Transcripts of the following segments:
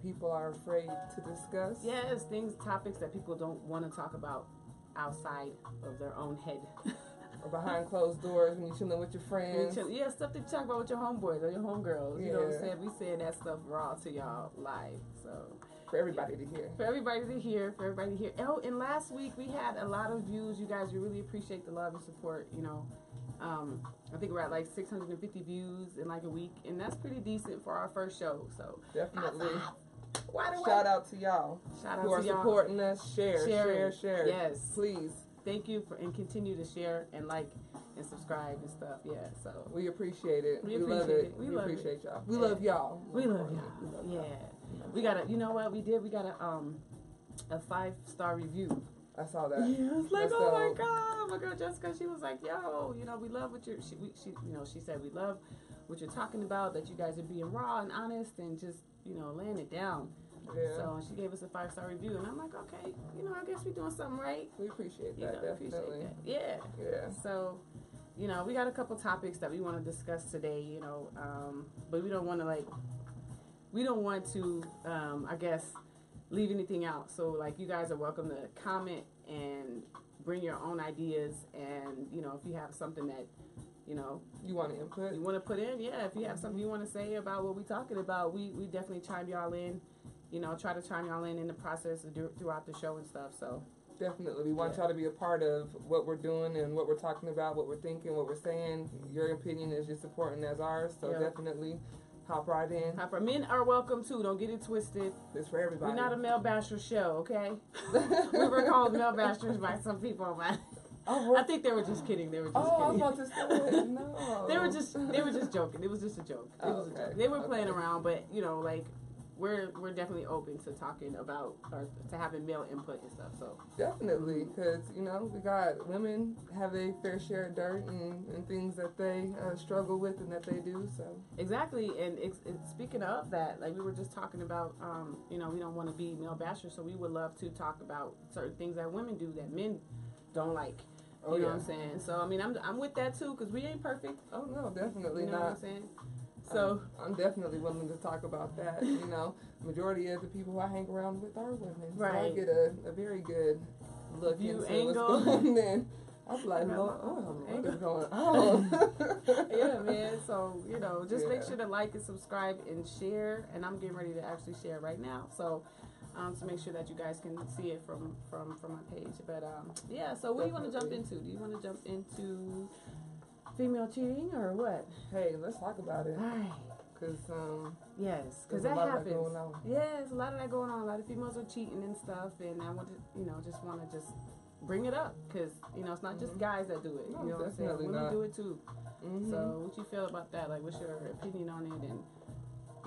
people are afraid to discuss. Yes, topics that people don't want to talk about outside of their own head. Or behind closed doors when you're chilling with your friends. Yeah, stuff that you talk about with your homeboys or your homegirls. Yeah. You know what I'm saying? We saying that stuff raw to y'all live. So for everybody to hear. For everybody to hear. Oh, and last week we had a lot of views. You guys, we really appreciate the love and support. You know, I think we're at like 650 views in like a week, and that's pretty decent for our first show. So definitely. Shout out to y'all who are supporting us. Share. Yes, please. Thank you and continue to share and like and subscribe and stuff. Yeah, so we appreciate it. We love it. We appreciate y'all. We love y'all. We love y'all. Yeah. We got you know what we did? We got a 5-star review. I saw that. Yeah, I was like, oh my God. My girl Jessica, she was like, yo, you know, we love what she said we love what you're talking about, that you guys are being raw and honest and just, you know, laying it down. Yeah. So she gave us a 5-star review, and I'm like, okay, you know, I guess we're doing something right. We appreciate that, definitely. Yeah. Yeah. So, you know, we got a couple topics that we want to discuss today, you know, but we don't want to, I guess, leave anything out. So, like, you guys are welcome to comment and bring your own ideas, and, you know, if you have something that, you know, you want to input, you want to put in, yeah, if you have something you want to say about what we're talking about, we definitely chime y'all in. You know, try to chime y'all in the process throughout the show and stuff. So definitely, we want y'all to be a part of what we're doing and what we're talking about, what we're thinking, what we're saying. Your opinion is just important as ours. So definitely hop right in. Men are welcome too. Don't get it twisted. It's for everybody. We're not a male basher show, okay? We were called male bashers by some people, but I think they were just kidding. They were just kidding. I was about to say no. They were just joking. It was just a joke. It was a joke. They were playing around, but you know, like. We're definitely open to talking about or to having male input and stuff. So definitely, because you know we got women have a fair share of dirt and things that they struggle with and that they do. So exactly, and it's speaking of that, like we were just talking about, you know, we don't want to be male bashers, so we would love to talk about certain things that women do that men don't like. You know what I'm saying? So I mean, I'm with that too, because we ain't perfect. Oh no, definitely not. You know what I'm saying? So I'm definitely willing to talk about that. You know, majority of the people who I hang around with are women, so I get a very good look into what's going on. I'm like, what is going on? Yeah, man. So you know, just make sure to like and subscribe and share. And I'm getting ready to actually share right now. So. To make sure that you guys can see it from my page. But yeah. So what do you want to jump into? Do you want to jump into female cheating or what? Hey, let's talk about it. All right. Because yes, because that happens. Yeah, there's a lot of that going on. A lot of females are cheating and stuff, and I want to, you know, just want to just bring it up because you know it's not just guys that do it. No, you know what I'm saying? Women do it too. Mm-hmm. So what you feel about that? Like, what's your opinion on it? And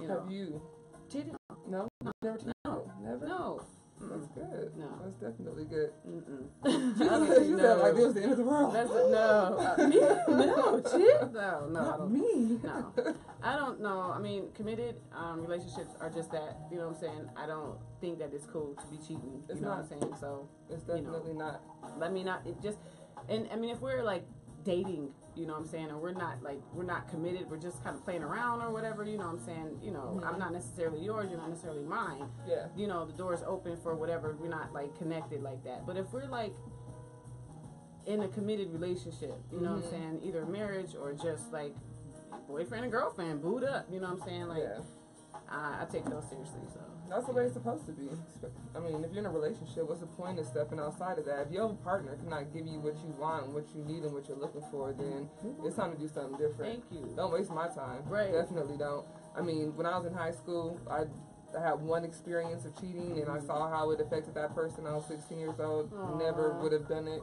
you know, have you cheated? No, never cheated. No, never. No. That's good. No. That's definitely good. You said like this was the end of the world. Me? No, cheat? No, Not I don't. Me. No. I don't know. I mean, committed relationships are just that. You know what I'm saying? I don't think that it's cool to be cheating. It's you know not. what I'm saying? So it's definitely not. Let me not. It just. And I mean, if we're like dating, you know what I'm saying, or we're not committed, we're just kind of playing around or whatever, you know what I'm saying, you know, I'm not necessarily yours, you're not necessarily mine. Yeah. You know, the door's open for whatever, we're not like connected like that. But if we're like in a committed relationship, you know what I'm saying, either marriage or just like boyfriend and girlfriend, booed up, you know what I'm saying, like I take those seriously. So that's the way it's supposed to be. I mean, if you're in a relationship, what's the point of stepping outside of that? If your partner cannot give you what you want, what you need, and what you're looking for, then it's time to do something different. Thank you. Don't waste my time. Right. Definitely don't. I mean, when I was in high school, I had one experience of cheating, and I saw how it affected that person. I was 16 years old. Never would have done it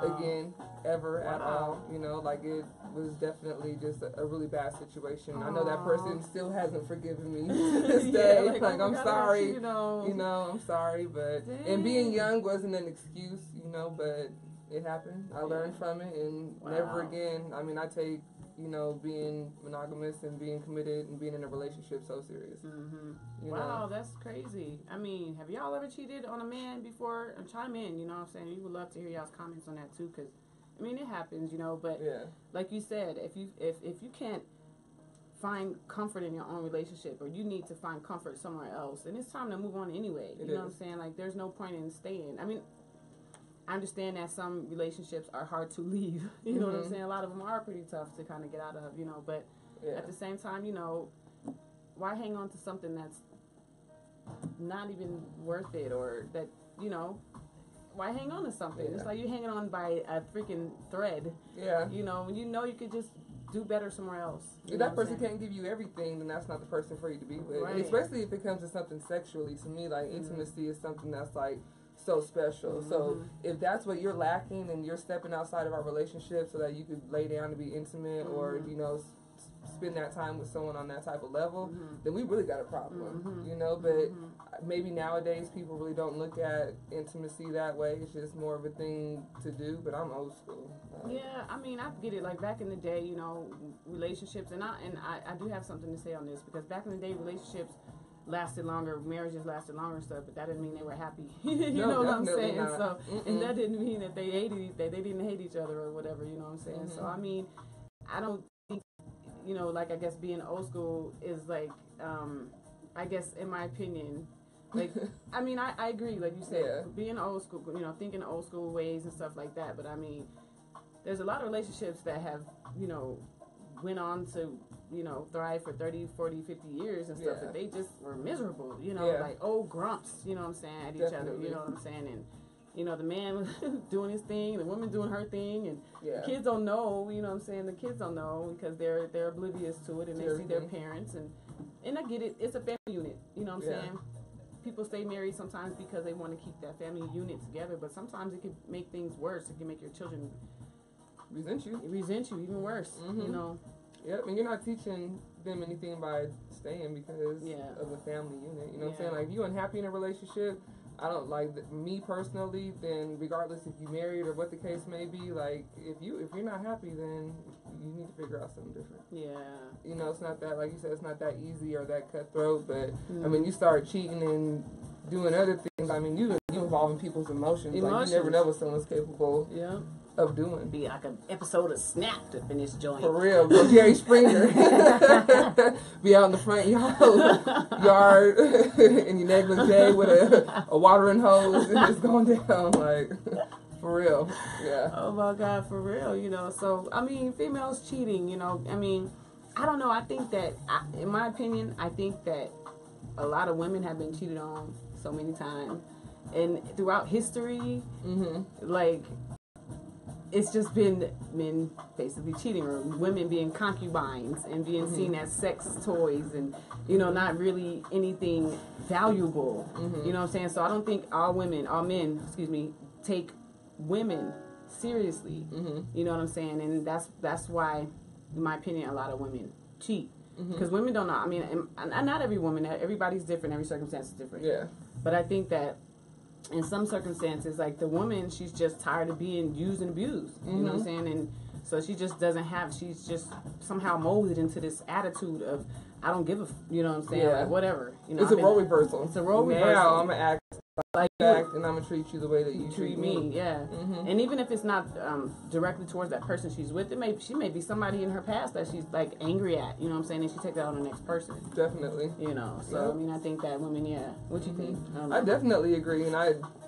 again, ever at all. You know, like it was definitely just a really bad situation. I know that person still hasn't forgiven me to this day. Like I'm sorry, you know, I'm sorry, but and being young wasn't an excuse, you know, but it happened. I learned from it, and never again. I mean, I take, you know, being monogamous and being committed and being in a relationship so serious. You know? That's crazy. I mean, have y'all ever cheated on a man before? Chime in, you know what I'm saying? We would love to hear y'all's comments on that too, because I mean, it happens, you know, but like you said, if you can't find comfort in your own relationship, or you need to find comfort somewhere else, and it's time to move on anyway. You know what I'm saying? Like, there's no point in staying. I mean, I understand that some relationships are hard to leave. You know what I'm saying? A lot of them are pretty tough to kind of get out of, you know, but at the same time, you know, why hang on to something that's not even worth it, or that, you know, why hang on to something? It's like you're hanging on by a freaking thread. Yeah. You know, when you know you could just do better somewhere else. If that person can't give you everything, then that's not the person for you to be with. Right. Especially if it comes to something sexually. To me, like, intimacy is something that's, like, so special. So if that's what you're lacking and you're stepping outside of our relationship so that you could lay down to be intimate or, you know, spend that time with someone on that type of level, then we really got a problem, you know. But maybe nowadays people really don't look at intimacy that way. It's just more of a thing to do. But I'm old school. Yeah, I mean, I get it. Like, back in the day, you know, relationships, and I do have something to say on this, because back in the day, relationships lasted longer, marriages lasted longer and stuff, but that didn't mean they were happy. You know what I'm saying? Not. So, and that didn't mean that they didn't hate each other or whatever. You know what I'm saying? So, I mean, I don't think, you know, like, I guess being old school is like, I guess in my opinion, like, I mean, I agree, like you said, being old school, you know, thinking old school ways and stuff like that. But I mean, there's a lot of relationships that have, you know, went on to, you know, thrive for 30, 40, 50 years and stuff, and they just were miserable, you know, like old grumps, you know what I'm saying, at each other, you know what I'm saying, and, you know, the man was doing his thing, the woman doing her thing, and the kids don't know, you know what I'm saying, the kids don't know because they're oblivious to it, and they see their parents, and I get it, it's a family unit, you know what I'm saying. People stay married sometimes because they want to keep that family unit together, but sometimes it can make things worse. It can make your children resent you even worse, you know. Yep, and you're not teaching them anything by staying because of a family unit. You know what I'm saying? Like, if you're unhappy in a relationship, I don't like me personally, then regardless if you married or what the case may be, like, if you're not happy, then you need to figure out something different. Yeah. You know, it's not that, like you said, it's not that easy or that cutthroat, but I mean, you start cheating and doing other things. I mean, you involving people's emotions. Like, you never know what someone's capable of doing. Be like an episode of Snapped up in this joint. For real, bro. Jerry Springer. Be out in the front yard in your negligee with a watering hose and it's going down, like, for real. Yeah. Oh my God, for real, you know. So, I mean, females cheating, you know, I mean, I don't know. I think that, in my opinion, I think that a lot of women have been cheated on so many times. And throughout history, like, it's just been men basically cheating, or women being concubines and being seen as sex toys and, you know, not really anything valuable. You know what I'm saying? So I don't think all men, take women seriously. You know what I'm saying? And that's why, in my opinion, a lot of women cheat. Because women don't know. I mean, and not every woman, everybody's different, every circumstance is different. Yeah. But I think that in some circumstances, like, the woman, she's just tired of being used and abused. You know what I'm saying? And so she just she's just somehow molded into this attitude of, I don't give a, you know what I'm saying? Like, whatever. You know, it's a role reversal. It's a role reversal. Now I'm going to act like that, and I'm going to treat you the way that you treat me. Yeah. And even if it's not directly towards that person she's with, she may be somebody in her past that she's, like, angry at, you know what I'm saying? And she takes that on the next person. Definitely. You know, so, I mean, I think that women, what you think? I definitely agree, and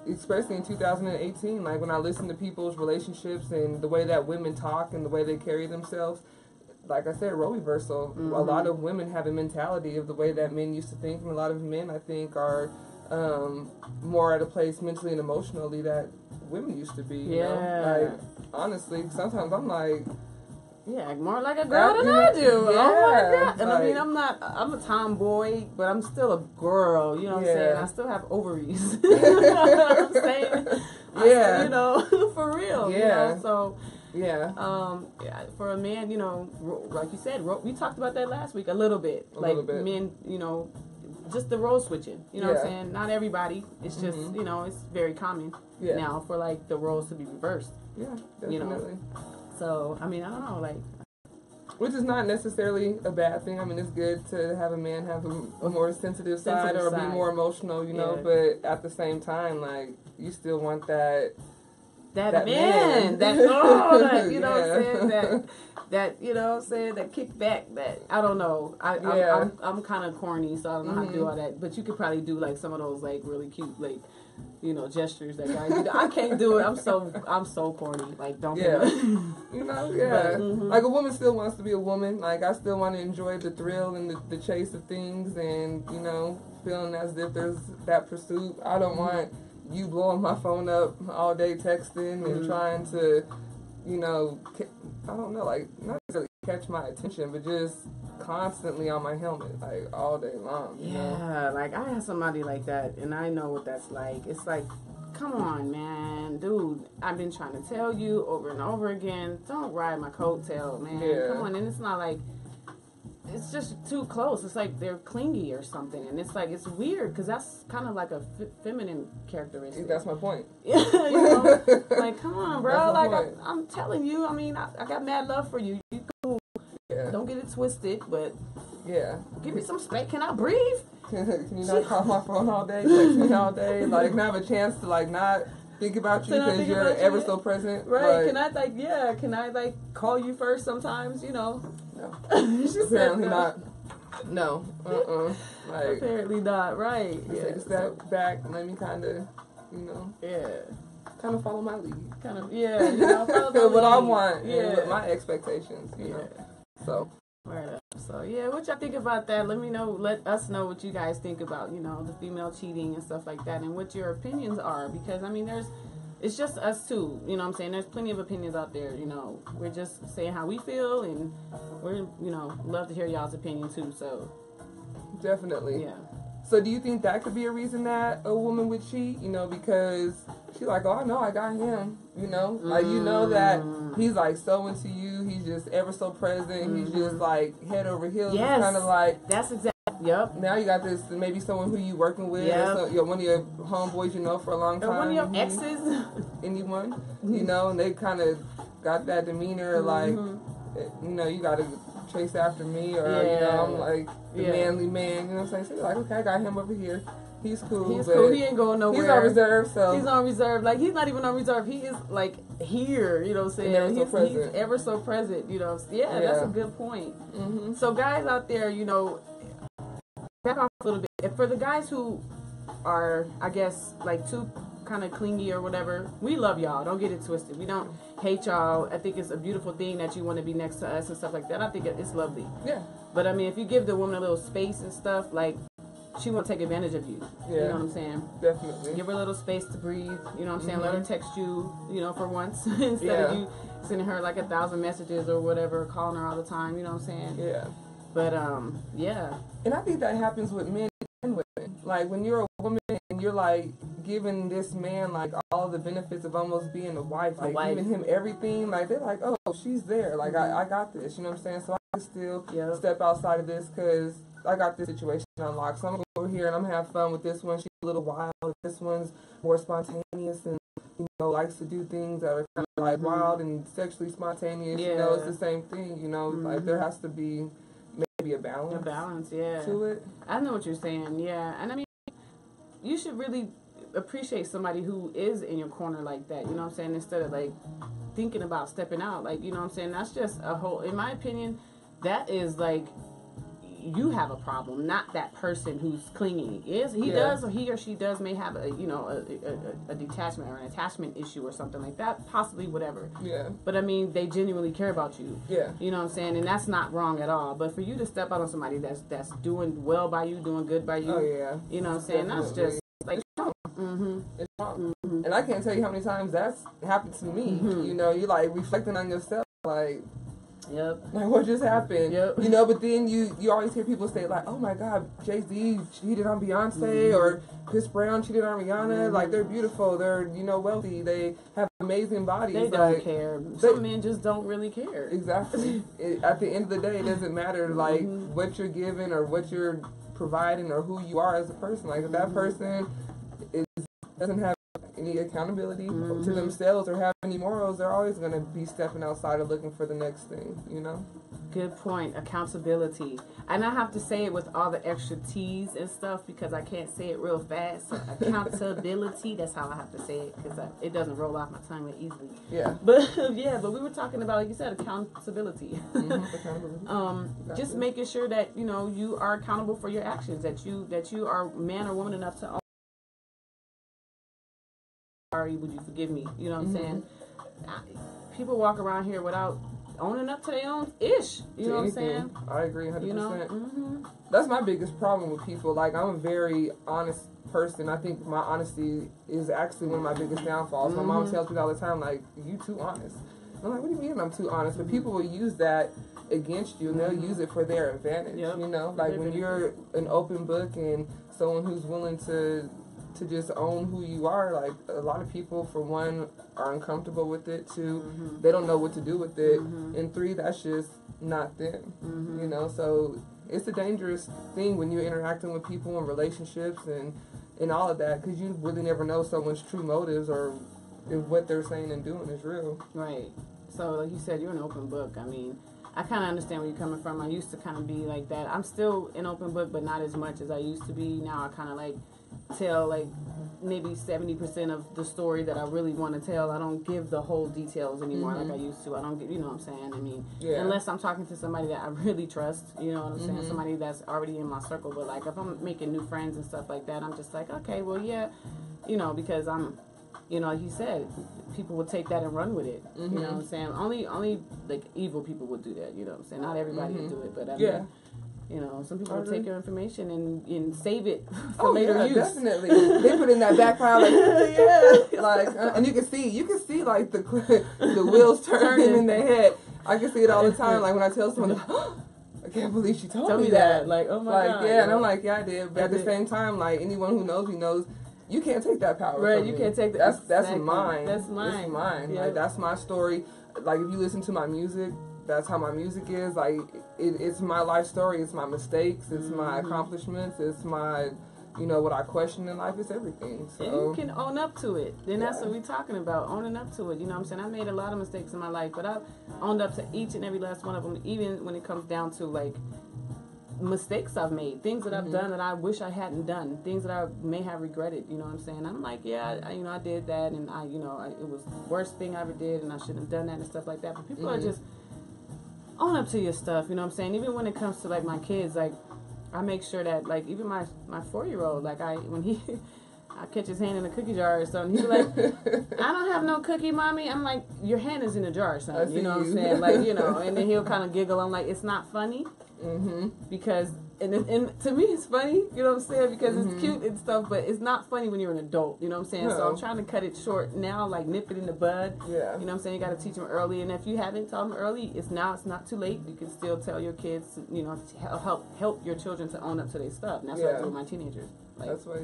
especially in 2018, like, when I listen to people's relationships and the way that women talk and the way they carry themselves, like I said, role reversal. A lot of women have a mentality of the way that men used to think, and a lot of men, I think, are more at a place mentally and emotionally that women used to be. You know? Like, honestly, sometimes I'm like, more like a girl than I do. Yeah. Oh my God. And I mean, I'm a tomboy, but I'm still a girl, you know what I'm saying? I still have ovaries. You know what I'm saying? Still, you know, for real. Yeah. You know? So, for a man, you know, like you said, we talked about that last week a little bit. Men, you know, just the role switching, you know what I'm saying? Not everybody. It's just, you know, it's very common now for, like, the roles to be reversed. Yeah, definitely. You know? So, I mean, I don't know, like... Which is not necessarily a bad thing. I mean, it's good to have a man have a more sensitive side or be more emotional, you know, but at the same time, like, you still want that man. That, you know what I'm saying? that, you know what I'm saying, that kickback, that, I don't know. I'm kind of corny, so I don't know how to do all that. But you could probably do, like, some of those, like, really cute, like, you know, gestures that guys do. I can't do it. I'm so corny. Like, don't get me. You know, yeah. But, like, a woman still wants to be a woman. Like, I still want to enjoy the thrill and the chase of things and, you know, feeling as if there's that pursuit. I don't want you blowing my phone up all day texting and trying to, you know, I don't know, like, not necessarily catch my attention, but just constantly on my helmet, like, all day long. You know? Like, I had somebody like that, and I know what that's like. It's like, come on, man. Dude, I've been trying to tell you over and over again, don't ride my coattail, man. Yeah. Come on. And it's not like, it's just too close. It's like they're clingy or something. And it's like, it's weird, because that's kind of like a feminine characteristic. That's my point. You know? Like, come on, bro. Like, I'm telling you, I mean, I got mad love for you. You cool. Yeah. Don't get it twisted, but give me some space. Can I breathe? Can you not call my phone all day, text me all day? Like, not have a chance to, like, not think about you because you're ever so present. Right. Like, can I, like, call you first sometimes, you know? No. Apparently not. No. Like, apparently not, right. Take a step back and let me kind of, you know. Kind of follow my lead. Kind of, you know, follow my what lead. I want and what my expectations, you know. So. Right up. So what y'all think about that? Let me know. Let us know what you guys think about, you know, the female cheating and stuff like that, and what your opinions are. Because I mean, it's just us too. You know what I'm saying? There's plenty of opinions out there. You know, we're just saying how we feel, and we're, you know, love to hear y'all's opinion too. So definitely. Yeah. So do you think that could be a reason that a woman would cheat? You know, because she's like, oh, I know I got him. You know, like, you know that he's like so into you. He's just ever so present. He's just like head over heels. Yes. Kind of like, that's exactly. Yep. Now you got this, maybe someone who you working with, or one of your homeboys you know for a long time. Or one of your exes. Anyone, you know, and they kind of got that demeanor like, you know, you got to chase after me, or, you know, I'm like the manly man, you know what I'm saying? So you're like, okay, I got him over here. He's cool. He's cool. He ain't going nowhere. He's on reserve, so. He's on reserve. Like, he's not even on reserve. He is, like, here, you know what I'm saying? He's ever so present, you know. Yeah, that's a good point. So, guys out there, you know, back off a little bit. And for the guys who are, I guess, like, too kind of clingy or whatever, we love y'all. Don't get it twisted. We don't hate y'all. I think it's a beautiful thing that you want to be next to us and stuff like that. I think it's lovely. Yeah. But, I mean, if you give the woman a little space and stuff, like, she won't take advantage of you. Yeah. You know what I'm saying? Definitely. Give her a little space to breathe. You know what I'm saying? Let her text you, you know, for once. Instead of you sending her like 1,000 messages or whatever, calling her all the time. You know what I'm saying? Yeah. But, And I think that happens with men and women. Like, when you're a woman and you're, like, giving this man, like, all the benefits of almost being a wife. Like, giving him everything. Like, they're like, oh, she's there. Like, I got this. You know what I'm saying? So I can still step outside of this because I got this situation unlocked. So I'm going to go over here and I'm going to have fun with this one. She's a little wild. This one's more spontaneous and, you know, likes to do things that are kind of, like, wild and sexually spontaneous. You know, it's the same thing. You know, like, there has to be maybe a balance. To it. I know what you're saying, And I mean, you should really appreciate somebody who is in your corner like that, you know what I'm saying, instead of, like, thinking about stepping out, like, you know what I'm saying, that's just a whole, in my opinion, that is, like, you have a problem, not that person who's clingy. Does, or he or she does may have a, you know, a detachment or an attachment issue or something like that, possibly, whatever. Yeah. But I mean, they genuinely care about you. Yeah. You know what I'm saying? And that's not wrong at all. But for you to step out on somebody that's doing well by you, doing good by you. Oh yeah. You know what I'm saying? Definitely. That's just like. It's wrong. And I can't tell you how many times that's happened to me. You know, you're like reflecting on yourself, like. Yep. Like, what just happened? Yep. You know, but then you always hear people say, like, oh my God, Jay-Z cheated on Beyonce, or Chris Brown cheated on Rihanna. Like, they're beautiful, they're, you know, wealthy, they have amazing bodies. They don't care. Some men just don't really care. Exactly. At the end of the day, it doesn't matter, like, what you're giving or what you're providing or who you are as a person. Like, if that person doesn't have, you any accountability Mm-hmm. to themselves or have any morals, they're always going to be stepping outside and looking for the next thing, you know? Good point. Accountability. And I have to say it with all the extra T's and stuff because I can't say it real fast. So accountability, that's how I have to say it because it doesn't roll off my tongue that easily. Yeah. But we were talking about, like you said, accountability. Accountability. Just making sure that, you know, you are accountable for your actions, that you are man or woman enough to own. Sorry, would you forgive me? You know what I'm saying? People walk around here without owning up to their own ish. You know what I'm saying? I agree 100%. You know? That's my biggest problem with people. Like, I'm a very honest person. I think my honesty is actually one of my biggest downfalls. My mom tells me all the time, like, you too honest. I'm like, what do you mean I'm too honest? But people will use that against you, and they'll use it for their advantage. Yep. You know? Like, when you're an open book and someone who's willing to just own who you are, like, a lot of people, for one, are uncomfortable with it. Two, they don't know what to do with it. And three, that's just not them. You know? So it's a dangerous thing when you're interacting with people and relationships and all of that, because you really never know someone's true motives or if what they're saying and doing is real. Right. So, like you said, you're an open book. I mean, I kind of understand where you're coming from. I used to kind of be like that. I'm still an open book, but not as much as I used to be. Now I kind of like tell like maybe 70% of the story that I really want to tell. I don't give the whole details anymore like I used to. I don't get, you know what I'm saying? I mean, unless I'm talking to somebody that I really trust, you know what I'm saying? Somebody that's already in my circle. But like if I'm making new friends and stuff like that, I'm just like, okay, well, yeah, you know, because I'm, you know, like you said, people would take that and run with it. You know what I'm saying? Only like evil people would do that, you know what I'm saying? Not everybody would do it, but I mean, you know, some people will take your information and save it for later use. Definitely. They put it in that back pile, like, like, and you can see like the wheels turning in their head. I can see it all the time. Like when I tell someone, I can't believe she told me that. Like, oh my God. Yeah, and I'm like, yeah, I did. But at the same time, like anyone who knows me knows, you can't take that power. Right, from you me. can't take that. That's mine. That's mine. It's mine. Yep. Like that's my story. Like if you listen to my music, that's how my music is. Like it's my life story. It's my mistakes. It's my accomplishments. It's my, you know, what I question in life. It's everything. So and you can own up to it. Then that's what we're talking about. Owning up to it. You know what I'm saying? I made a lot of mistakes in my life, but I've owned up to each and every last one of them. Even when it comes down to like mistakes I've made, things that I've done that I wish I hadn't done, things that I may have regretted, you know what I'm saying? I'm like, yeah, you know, I did that, and it was the worst thing I ever did, and I shouldn't have done that and stuff like that. But people are just own up to your stuff, you know what I'm saying? Even when it comes to like my kids, like I make sure that like even my 4-year-old, like when he I catch his hand in a cookie jar or something, he's like, I don't have no cookie, mommy. I'm like, your hand is in the jar, son. You know what I'm saying? Like, you know, and then he'll kind of giggle. I'm like, it's not funny. Because and to me it's funny, you know what I'm saying, because it's cute and stuff, but it's not funny when you're an adult, you know what I'm saying? So I'm trying to cut it short now, like nip it in the bud. You know what I'm saying? You got to teach them early, and if you haven't taught them early, it's not too late. You can still tell your kids, you know, to help your children to own up to their stuff, and that's what I do with my teenagers. Like, that's what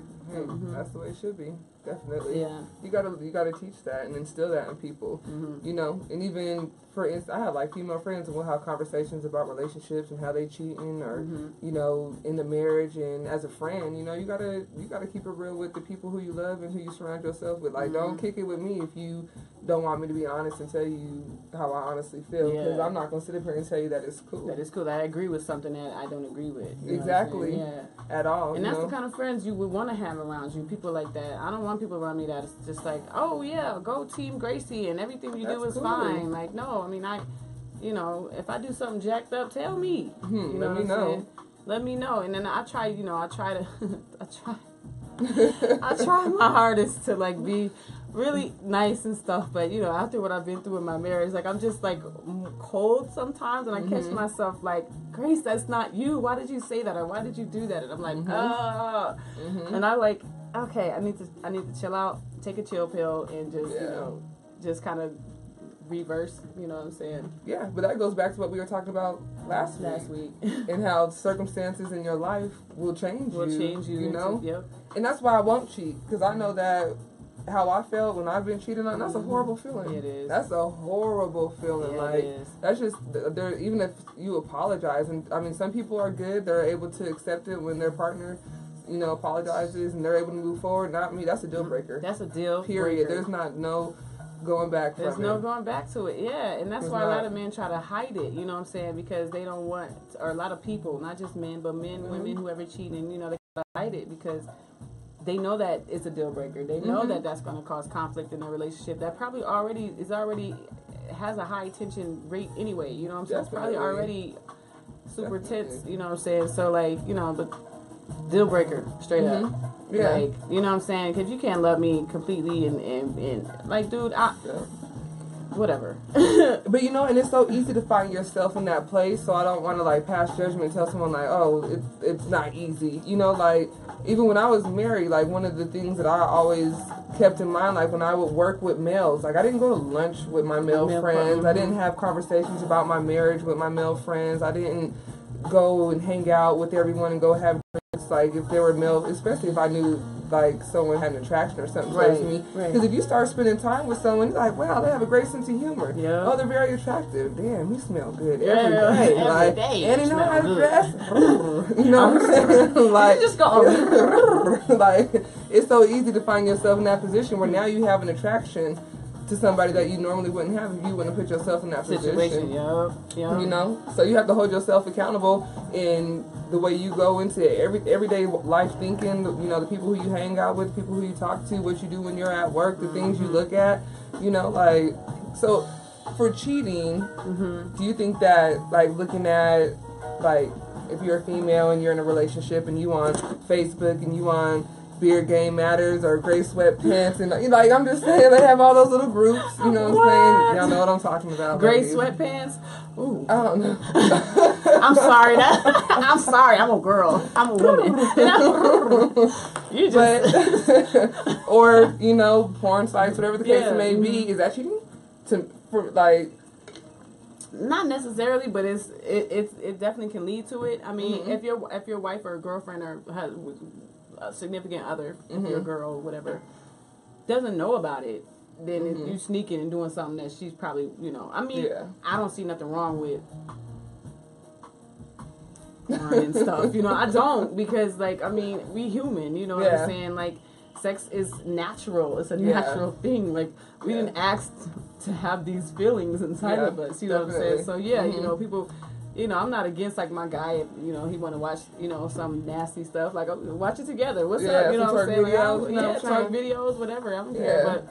that's the way it should be. Definitely. Yeah. You gotta teach that and instill that in people. You know, and even for instance, I have like female friends and we'll have conversations about relationships and how they cheating or you know, in the marriage, and as a friend, you know, you gotta keep it real with the people who you love and who you surround yourself with. Like, don't kick it with me if you don't want me to be honest and tell you how I honestly feel, because I'm not gonna sit up here and tell you that it's cool. That is cool. That I agree with something that I don't agree with. Exactly. At all. And that's the kind of friends you would want to have around you. People like that. I don't want people around me that's just like, oh yeah, go Team Gracie and everything you do is fine. Like, no, I mean, you know, if I do something jacked up, tell me. You know what I'm saying? Let me know. And then I try to I try my hardest to like be really nice and stuff, but you know, after what I've been through in my marriage, like I'm just like cold sometimes, and I catch myself like, Grace, that's not you. Why did you say that, or why did you do that? And I'm like, and I like, okay, I need to chill out, take a chill pill, and just you know, just kind of reverse. You know what I'm saying? Yeah, but that goes back to what we were talking about last week, and how circumstances in your life will change you. You know, and that's why I won't cheat, because I know that. How I felt when I've been cheated on, that's a horrible feeling. It is. That's a horrible feeling. Yeah, like, that's just, even if you apologize, and I mean, some people are good, they're able to accept it when their partner, apologizes and they're able to move forward, not me. That's a deal breaker. That's a deal. Period. Breaker. There's no going back. There's no going back to it. Yeah, and that's why a lot of men try to hide it. You know what I'm saying? Because they don't want, or a lot of people, not just men, but men, women, whoever cheating, they try to hide it because they know that it's a deal breaker. They know that that's going to cause conflict in their relationship. That probably already has a high tension rate anyway. You know what I'm saying? It's probably already super tense. You know what I'm saying? So but deal breaker, straight up. Yeah. Like, you know what I'm saying? Because you can't love me completely and like, dude, whatever. But and it's so easy to find yourself in that place, so I don't want to like pass judgment and tell someone like, oh, it's not easy. Like, even when I was married, like, one of the things that I always kept in mind, like, when I would work with males, like, I didn't go to lunch with my male friends. I didn't have conversations about my marriage with my male friends. I didn't go and hang out with everyone and go have drinks, like, if there were male, especially if I knew like someone had an attraction or something towards me. Because if you start spending time with someone, you're like, wow, they have a great sense of humor. Yeah. Oh, they're very attractive. Damn, he smell good every day. Every day. And he know how to dress. You know what I'm saying? Like, you just go like, it's so easy to find yourself in that position where now you have an attraction to somebody that you normally wouldn't have if you wouldn't put yourself in that situation. Yeah. So you have to hold yourself accountable in the way you go into everyday life thinking, the people who you hang out with, people who you talk to, what you do when you're at work, the things you look at, like, so for cheating, do you think that, like, looking at, like, if you're a female and you're in a relationship and you on Facebook and you on Beard Game Matters or Gray Sweatpants, and like, I'm just saying, they have all those little groups, you know what I'm saying? Y'all know what I'm talking about. Gray Sweatpants? Ooh. I don't know. I'm sorry. I'm sorry. I'm a girl. I'm a woman. You just... or, porn sites, whatever the case may be. Is that cheating? Not necessarily, but it definitely can lead to it. I mean, if your wife or girlfriend or a significant other, if you're a girl or whatever, doesn't know about it, then you sneaking and doing something that she's probably, I don't see nothing wrong with porn and stuff. I don't, because, like, we human, you know what I'm saying? Like, sex is natural. It's a natural thing. Like, we didn't ask to have these feelings inside of us, you know what I'm saying? So, people... I'm not against, like, my guy, if, he want to watch, some nasty stuff. Like, watch it together. What's up? You know what I'm saying? Videos, talk videos, whatever. I don't care. But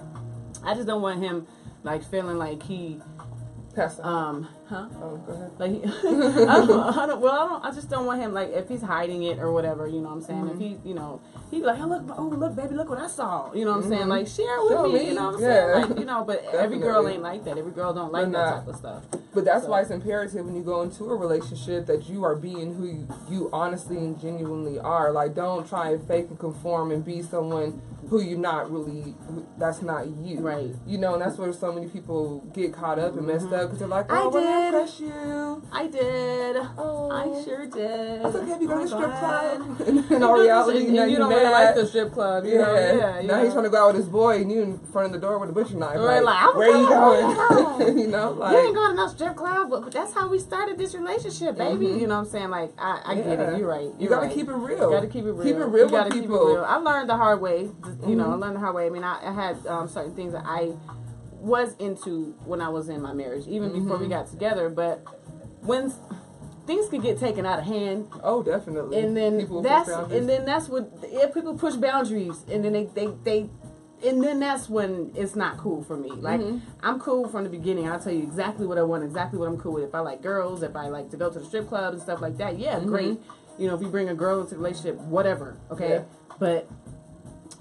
I just don't want him, like, feeling like he... Oh, go ahead. Like, I just don't want him, like, if he's hiding it or whatever, you know what I'm saying? If he, he'd be like, look, baby, look what I saw. You know what I'm saying? Like, share with me, you know what I'm saying? Like, but every girl ain't like that. Every girl don't like that type of stuff. But that's why it's imperative when you go into a relationship that you are being who you honestly and genuinely are. Like, don't try and fake and conform and be someone who you're not really, that's not you. Right. And that's where so many people get caught up and messed up because they're like, oh, I did. Impress you. I did. Oh. I sure did. It's okay if you go to the strip club. In all reality, you don't really like the strip club. You know? Yeah. Now he's trying to go out with his boy and you in front of the door with a butcher knife. Right, like, where are you going? You ain't going to no strip club, but that's how we started this relationship, baby. You know what I'm saying? Like, I get it. You're right. You got to keep it real. You got to keep it real. Keep it real with people. Keep it real. I learned the hard way. I learned the hard way. I mean, I had certain things that I was into when I was in my marriage, even before we got together. But when things could get taken out of hand, oh, definitely, and then that's what if people push boundaries, and then they and then that's when it's not cool for me. Like, I'm cool from the beginning. I'll tell you exactly what I want, exactly what I'm cool with. If I like girls, if I like to go to the strip club and stuff like that, great. If you bring a girl into a relationship, whatever, okay? But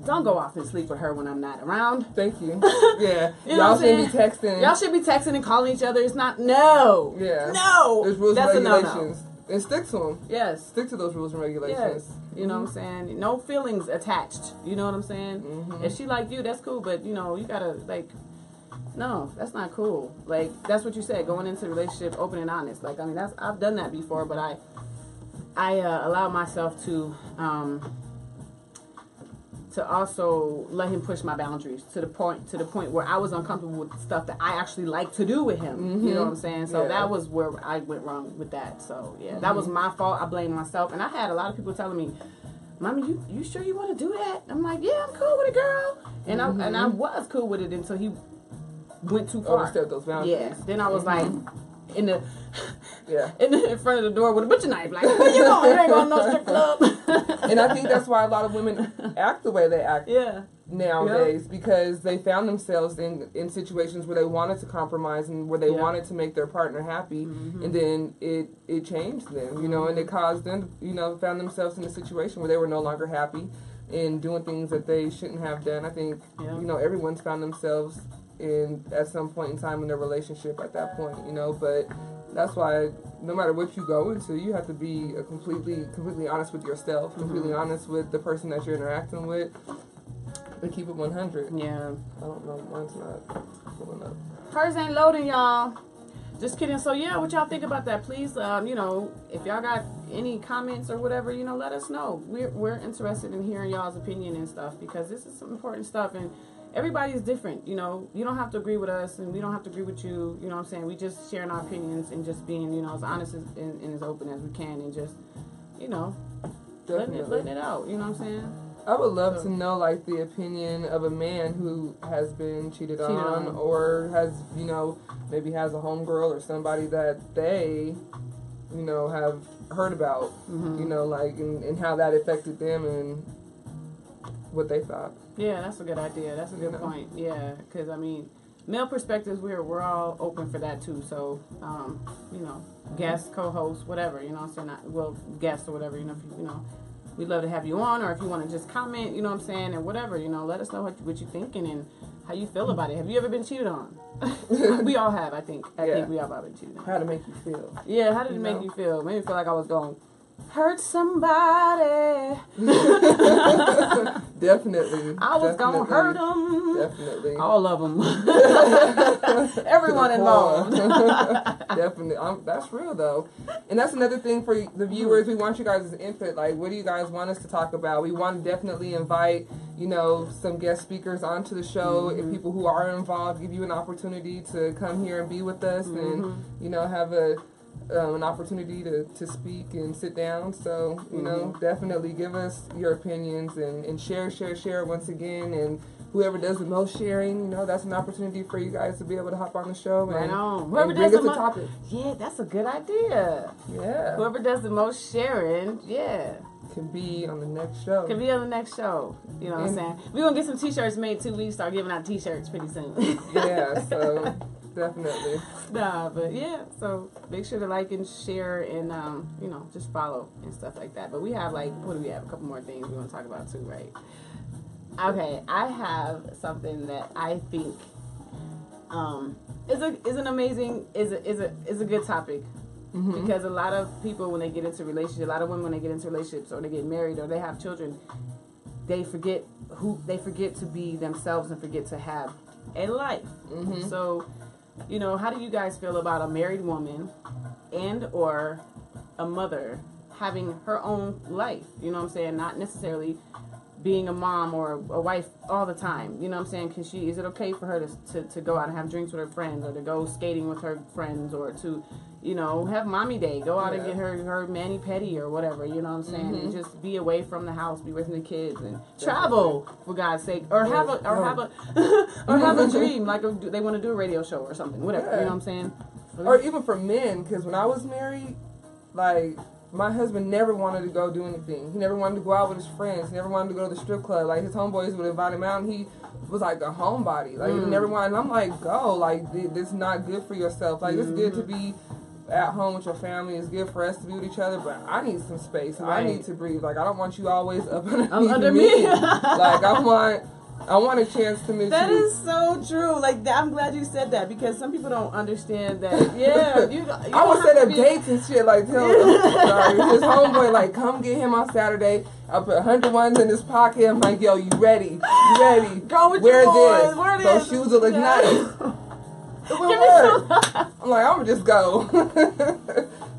don't go off and sleep with her when I'm not around. Thank you. Yeah. Y'all shouldn't be texting. Y'all should be texting and calling each other. It's not, no. Yeah. No. There's rules and regulations. No. And stick to them. Yes. Stick to those rules and regulations. Yes. You know what I'm saying? No feelings attached. You know what I'm saying? If she like you, that's cool. But, you gotta, like, no, that's not cool. Like, that's what you said, going into a relationship open and honest. Like, I've done that before, but I allow myself to also let him push my boundaries to the point where I was uncomfortable with stuff that I actually like to do with him. You know what I'm saying? So that was where I went wrong with that. So that was my fault. I blame myself. And I had a lot of people telling me, Mommy, you sure you want to do that? I'm like, yeah, I'm cool with it, girl. And I was cool with it until he went too far. Overstepped those boundaries. Yeah. Then I was like, in front of the door with a butcher knife, like, where you going? You ain't going to no strip club. And I think that's why a lot of women act the way they act nowadays, because they found themselves in situations where they wanted to compromise and where they wanted to make their partner happy, and then it changed them, you know, and it caused them, you know, found themselves in a situation where they were no longer happy and doing things that they shouldn't have done. I think, you know, everyone's found themselves at some point in time in their relationship at that point, you know, but that's why no matter what you go into, you have to be completely honest with yourself, completely honest with the person that you're interacting with, and keep it 100. Yeah. I don't know, mine's not pulling up. Hers ain't loading, y'all. Just kidding. So yeah, what y'all think about that? Please, you know, if y'all got any comments or whatever, you know, let us know. We're interested in hearing y'all's opinion and stuff, because this is some important stuff, and everybody's different, you know. You don't have to agree with us, and we don't have to agree with you. You know what I'm saying? We just sharing our opinions and just being, you know, as honest and as open as we can, and just, you know, letting it out. You know what I'm saying? I would love to know, like, the opinion of a man who has been cheated on, or has, you know, maybe has a homegirl or somebody that they, you know, have heard about, you know, like, and how that affected them and what they thought. Yeah, that's a good idea. That's a good point. Yeah, because, I mean, male perspectives, we're all open for that, too. So, you know, guest, co-host, whatever, you know what I'm saying? Guest or whatever, you know, if you know. We'd love to have you on, or if you want to just comment, you know what I'm saying, and whatever, you know, let us know what you're thinking and how you feel about it. Have you ever been cheated on? We all have, I think. I think we all have been cheated on. How did it make you feel? Yeah, how did it make you feel? Made me feel like I was going, hurt somebody. Definitely. I was going to hurt them. Definitely. All of them. Everyone involved. Definitely. That's real, though. And that's another thing for the viewers. We want you guys' input. Like, what do you guys want us to talk about? We want to definitely invite, you know, some guest speakers onto the show. If people who are involved, give you an opportunity to come here and be with us and, you know, have an opportunity to speak and sit down. So, you know, definitely give us your opinions and share once again. And whoever does the most sharing, you know, that's an opportunity for you guys to be able to hop on the show and, Whoever bring does us a topic. Yeah, that's a good idea. Yeah. Whoever does the most sharing, can be on the next show. You know what I'm saying? We're going to get some t-shirts made too. We start giving out t-shirts pretty soon. Yeah, so definitely. But yeah, so make sure to like and share and, you know, just follow and stuff like that. But we have, like, what do we have? A couple more things we want to talk about too, right? Okay, I have something that I think is a good topic. Because a lot of people, when they get into relationships, a lot of women, when they get into relationships or they get married or they have children, they forget to be themselves and forget to have a life. So, you know, how do you guys feel about a married woman and or a mother having her own life? You know what I'm saying? Not necessarily being a mom or a wife all the time. You know what I'm saying? Is it okay for her to go out and have drinks with her friends, or to go skating with her friends, or to, you know, have mommy day, go out and get her mani-pedi or whatever, you know what I'm saying? And just be away from the house, be with the kids, and travel, for God's sake, or have a dream, like they want to do a radio show or something, whatever, you know what I'm saying? Or even for men, because when I was married, like, my husband never wanted to go do anything. He never wanted to go out with his friends. He never wanted to go to the strip club. Like, his homeboys would invite him out, and he was like a homebody. Like, he never wanted. And I'm like, go. Like, this is not good for yourself. Like, it's good to be at home with your family. It's good for us to be with each other, but I need some space. Right. I need to breathe. Like, I don't want you always up under me. Like, I want a chance to miss That you. is so true. Like, I'm glad you said that, because some people don't understand that. Yeah, I would set up dates and shit. Like, tell his homeboy, like, come get him on Saturday. I put 100 ones in his pocket. I'm like, yo, you ready? You ready? Go with Wear your boys. this. Wear Those shoes will look nice. It will work. I'm like, I'm gonna just go.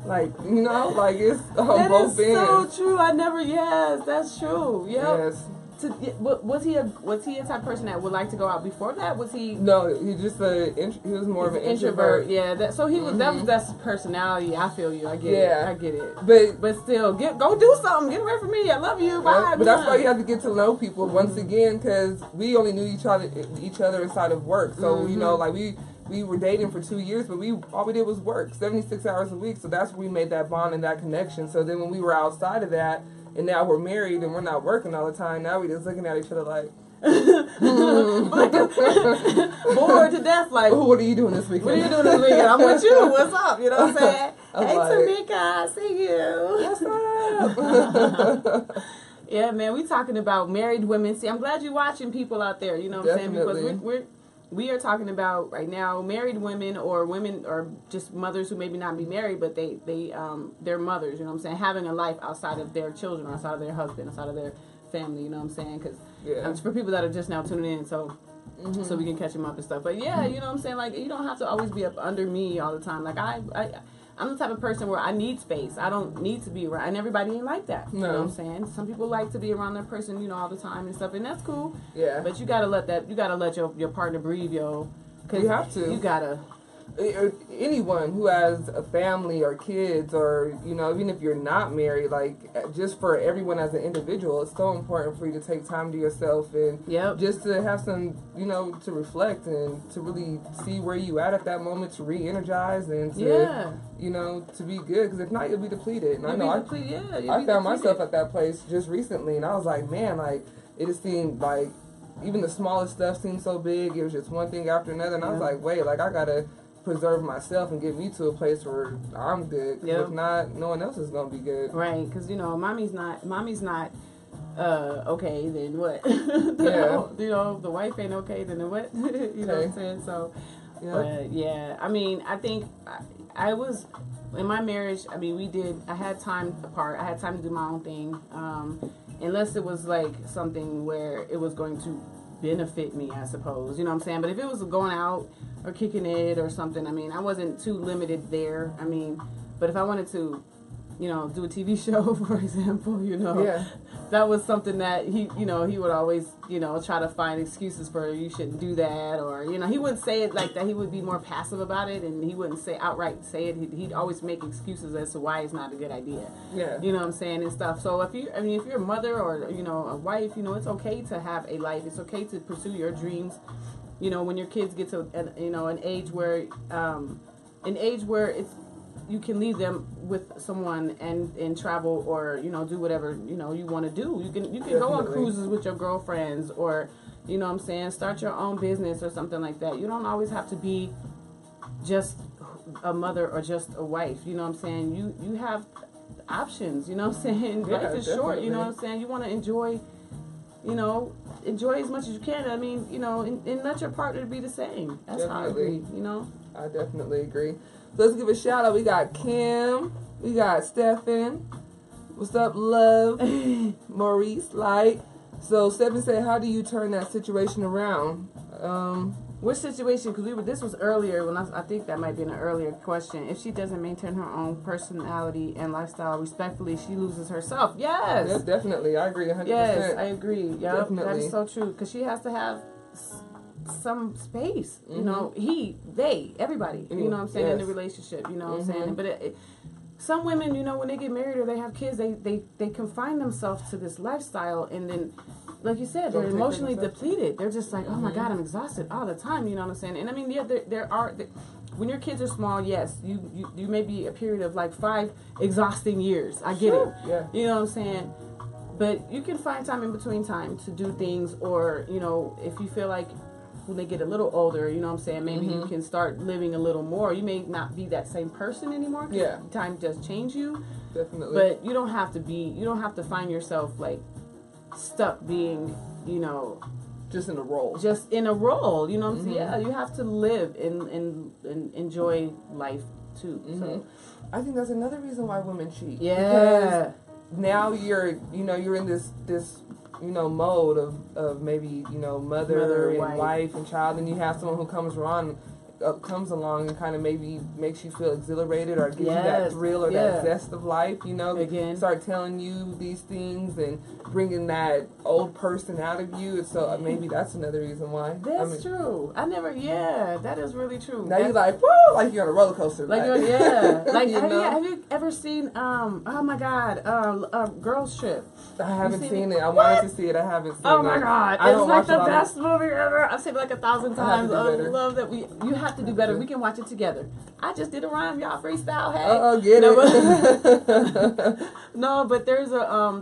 Like, you know, like, it's on both ends. That is so true. Yes, that's true. Yep. Yes. Was he a type of person that would like to go out before that? Was he? No, he was more of an introvert. Yeah, so he was. That's his personality. I feel you. I get it. I get it. But still, go do something. Get away from me. I love you. Bye. But that's why you have to get to know people once again, because we only knew each other inside of work. So you know, like we were dating for 2 years, but all we did was work 76 hours a week. So that's where we made that bond and that connection. So then when we were outside of that, and now we're married and we're not working all the time, now we're just looking at each other like bored to death. Like, what are you doing this weekend? What are you doing this weekend? I'm with you. What's up? You know what I'm saying? Hey, like, Tamika, I see you. What's up? Yeah, man, we talking about married women. See, I'm glad you're watching, people out there. You know what I'm saying? Because we are talking about right now married women or just mothers who maybe not be married, but they're mothers. You know what I'm saying? Having a life outside of their children, outside of their husband, outside of their family. You know what I'm saying? Because for people that are just now tuning in, so we can catch them up and stuff. But yeah, you know what I'm saying? Like, you don't have to always be up under me all the time. Like I'm the type of person where I need space. I don't need to be around, and everybody ain't like that. No. You know what I'm saying? Some people like to be around their person, you know, all the time and stuff, and that's cool. Yeah. But you gotta let your partner breathe, yo. You have to. You gotta. Anyone who has a family or kids, or you know, even if you're not married, like just for everyone as an individual, it's so important for you to take time to yourself and just to have some, you know, to reflect and to really see where you at that moment, to re-energize and to you know, to be good, because if not, you'll be depleted. And I found myself at that place just recently, and I was like, man, like it just seemed like even the smallest stuff seemed so big. It was just one thing after another, and I was like, wait, like I gotta preserve myself and get me to a place where I'm good. If not, no one else is gonna be good. Right? Because you know, mommy's not. Okay, then what? You know, the wife ain't okay, then what? You know what I'm saying? So, I mean, I think I was in my marriage. I mean, I had time apart. I had time to do my own thing. Unless it was like something where it was going to benefit me, I suppose. You know what I'm saying? But if it was going out or kicking it or something, I mean, I wasn't too limited there. I mean, but if I wanted to, you know, do a TV show, for example, you know, that was something that he would always, you know, try to find excuses for, you shouldn't do that, or, you know, he wouldn't say it like that. He would be more passive about it, and he wouldn't outright say it. He'd always make excuses as to why it's not a good idea. Yeah. You know what I'm saying, and stuff. So if you're a mother or, you know, a wife, you know, it's okay to have a life. It's okay to pursue your dreams. You know, when your kids get to, an age where it's, you can leave them with someone and travel, or, you know, do whatever, you know, you want to do. You can go on cruises with your girlfriends, or, you know what I'm saying, start your own business or something like that. You don't always have to be just a mother or just a wife. You know what I'm saying? You have options. You know what I'm saying? Life is short. You know what I'm saying? You want to enjoy as much as you can. I mean, you know, and let your partner be the same. That's how I agree, you know? I definitely agree. So let's give a shout out. We got Kim. We got Stefan. What's up, love? Maurice, Light. So Stefan said, how do you turn that situation around? Which situation? Because this was earlier, when I think that might be an earlier question. If she doesn't maintain her own personality and lifestyle respectfully, she loses herself. Yes. Yes, definitely. I agree 100%. Yes, I agree. Yep. Definitely. That is so true. Because she has to have some space. You know, everybody. You know what I'm saying, in the relationship. You know what I'm saying? But some women, you know, when they get married or they have kids, they confine themselves to this lifestyle, and then, like you said, they're emotionally depleted. They're just like, oh my God, I'm exhausted all the time. You know what I'm saying? And I mean, there are when your kids are small, yes, you may be a period of like 5 exhausting years. I get it. Yeah. You know what I'm saying? But you can find time in between time to do things, or, you know, if you feel like when they get a little older, you know what I'm saying, maybe you can start living a little more. You may not be that same person anymore. Yeah. Time does change you. Definitely. But you don't have to find yourself like stuck being, you know, just in a role. You know what I'm saying? Yeah, you have to live and enjoy life too. So I think that's another reason why women cheat. Yeah. Because now you're in this you know, mode of maybe, you know, mother and wife and child, and you have someone who comes around comes along and kind of maybe makes you feel exhilarated or gives you that thrill or that zest of life, you know, start telling you these things and bringing that old person out of you. And so maybe that's another reason why. That's true. That is really true. Now you're like, woo, like you're on a roller coaster. Like, like have you ever seen, oh my God, Girls Trip? I haven't seen it. I wanted to see it. I haven't seen it. Oh my God. It's like the best movie ever. I've seen it like 1,000 times. I love that you have to do better. We can watch it together. I just did a rhyme. Y'all freestyle. Hey. Get it. No, but there's a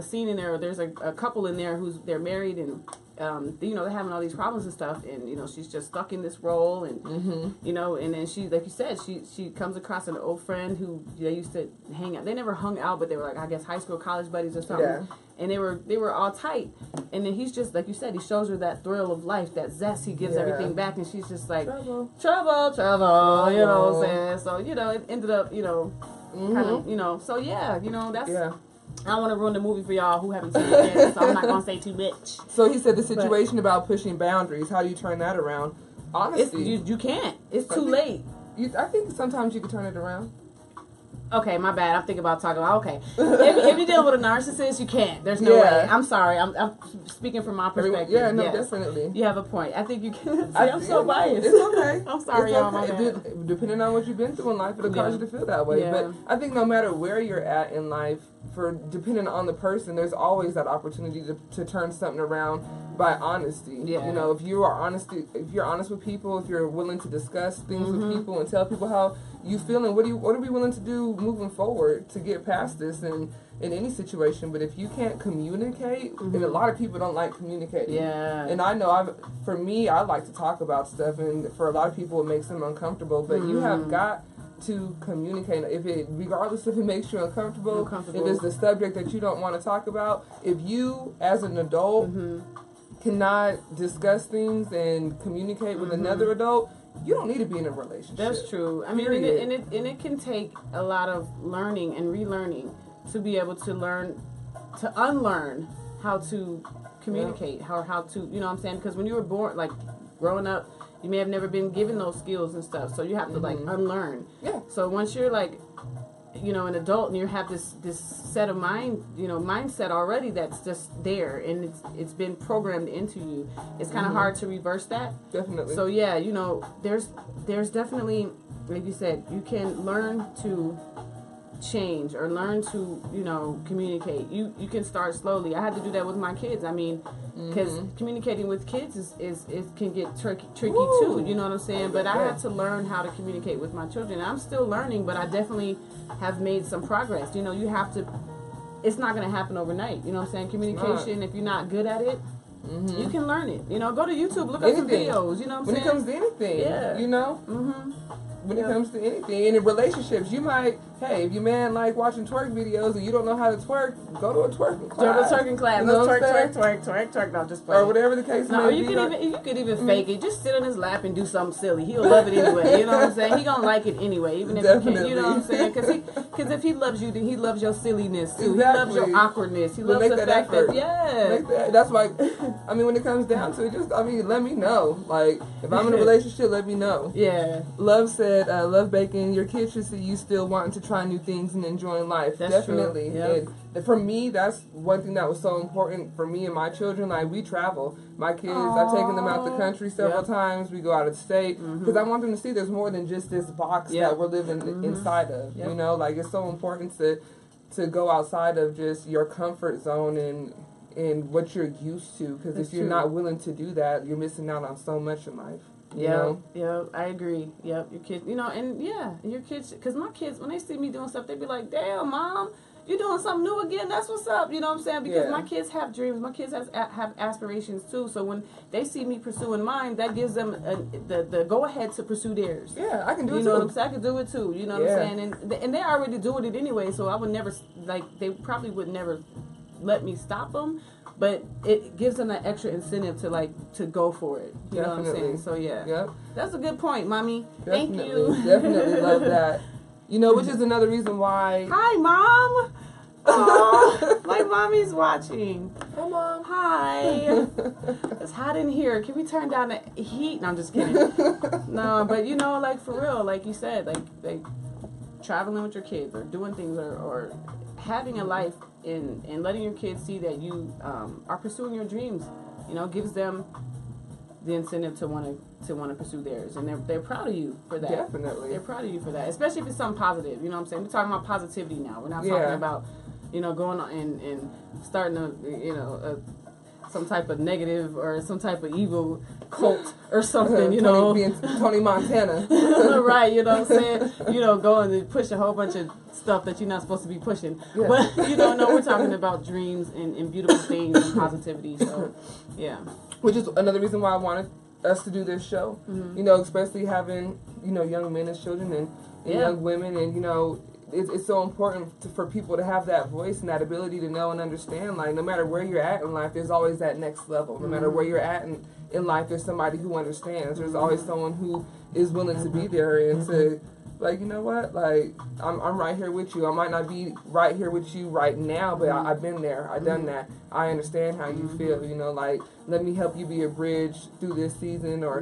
scene in there. There's a couple in there they're married and you know, they're having all these problems and stuff, and you know, she's just stuck in this role, and you know, and then she, like you said, she comes across an old friend who they used to hang out. They never hung out, but they were like, I guess, high school, college buddies or something. Yeah. And they were all tight, and then he's just, like you said, he shows her that thrill of life, that zest. He gives everything back, and she's just like, trouble, you know what I'm saying? So you know, it ended up, you know, kind of, you know, so yeah, you know, that's. Yeah. I don't want to ruin the movie for y'all who haven't seen it yet, so I'm not going to say too much. So he said the situation about pushing boundaries, how do you turn that around? Honestly. You can't. It's too late. I think sometimes you can turn it around. Okay, my bad. I'm thinking about talking about, okay. If you deal with a narcissist, you can't. There's no way. I'm sorry. I'm speaking from my perspective. Yeah, no, definitely. You have a point. I think you can. See, I'm so biased. It's okay. I'm sorry, y'all. My bad. Depending on what you've been through in life, it'll cause you to feel that way. Yeah. But I think no matter where you're at in life, depending on the person, there's always that opportunity to turn something around by honesty. Yeah. You know, if you're honest with people, if you're willing to discuss things with people and tell people how you feel and what are we willing to do moving forward to get past this and in any situation. But if you can't communicate, and a lot of people don't like communicating. Yeah. And I know for me, I like to talk about stuff, and for a lot of people it makes them uncomfortable. But you have got to communicate. Regardless if it makes you uncomfortable, if it's the subject that you don't want to talk about, if you as an adult cannot discuss things and communicate with another adult, you don't need to be in a relationship. That's true. I mean, and it can take a lot of learning and relearning to be able to unlearn how to communicate, how to, you know what I'm saying? Because when you were born, like growing up, you may have never been given those skills and stuff, so you have to like unlearn. Yeah. So once you're like, you know, an adult and you have this set of mindset already that's just there and it's been programmed into you, it's kind of hard to reverse that. Definitely. So yeah, you know, there's definitely, like you said, you can learn to change or learn to, you know, communicate. You can start slowly. I had to do that with my kids. I mean, because communicating with kids is can get tricky too. You know what I'm saying? But I had to learn how to communicate with my children. I'm still learning, but I definitely have made some progress. You know, you have to. It's not going to happen overnight. You know what I'm saying? Communication. If you're not good at it, you can learn it. You know, go to YouTube, look up some videos. You know what I'm saying? When it comes to anything, you know. When it comes to anything, and in relationships, you might, hey, if your man like watching twerk videos and you don't know how to twerk, go to a twerking class. Go to a twerking class. You know twerk. No, just play. Or whatever the case may be. You could even fake it. Just sit on his lap and do something silly. He'll love it anyway. You know what I'm saying? He gonna like it anyway, even if you can't. You know what I'm saying? Because if he loves you, then he loves your silliness too. Exactly. He loves your awkwardness. He loves the fact that that's why. I mean, when it comes down to it, let me know. Like, if I'm in a relationship, let me know. Yeah. Love said, Love Bacon, your kids should see you still wanting to try new things and enjoying life. That's definitely. Yep. And for me, that's one thing that was so important for me and my children. Like, we travel. My kids, I've taken them out the country several times. We go out of state because I want them to see there's more than just this box that we're living inside of. You know, like, it's so important to go outside of just your comfort zone and what you're used to. Because if you're not willing to do that, you're missing out on so much in life. Yeah, I agree. Yep, your kids, you know, and your kids, because my kids, when they see me doing stuff, they be like, damn, Mom, you doing something new again? That's what's up. You know what I'm saying? Because my kids have dreams. My kids have aspirations, too. So when they see me pursuing mine, that gives them the go-ahead to pursue theirs. Yeah, I can do it, too. You know what I'm saying? I can do it, too. You know what I'm saying? And they're already doing it anyway, so I would never, like, they probably would never let me stop them. But it gives them that extra incentive to go for it. You know what I'm saying? So that's a good point, Mommy. Thank you. Definitely love that. You know, which is another reason why. Hi, Mom. Oh, my mommy's watching. Hi, Mom. Hi. it's hot in here. Can we turn down the heat? No, I'm just kidding. No, but you know, like for real, like you said, like traveling with your kids or doing things or having a life and letting your kids see that you are pursuing your dreams, you know, gives them the incentive to want to pursue theirs, and they're proud of you for that. Definitely, they're proud of you for that, especially if it's something positive. You know what I'm saying? We're talking about positivity now. We're not talking about, you know, going on and starting a, you know, some type of negative or some type of evil cult or something, you know. Being Tony Montana. Right, you know what I'm saying? You know, going and push a whole bunch of stuff that you're not supposed to be pushing. Yeah. But, you know, no, we're talking about dreams and beautiful things and positivity. So, yeah. Which is another reason why I wanted us to do this show. Mm-hmm. You know, especially having, you know, young men as children and young women, and, you know, it's so important for people to have that voice and that ability to know and understand, like, no matter where you're at in life, there's always that next level. No matter where you're at in life, there's somebody who understands. There's always someone who is willing to be there and to, like, you know what, like, I'm right here with you. I might not be right here with you right now, but I've been there. I've done that. I understand how you feel, you know, like, let me help you be a bridge through this season or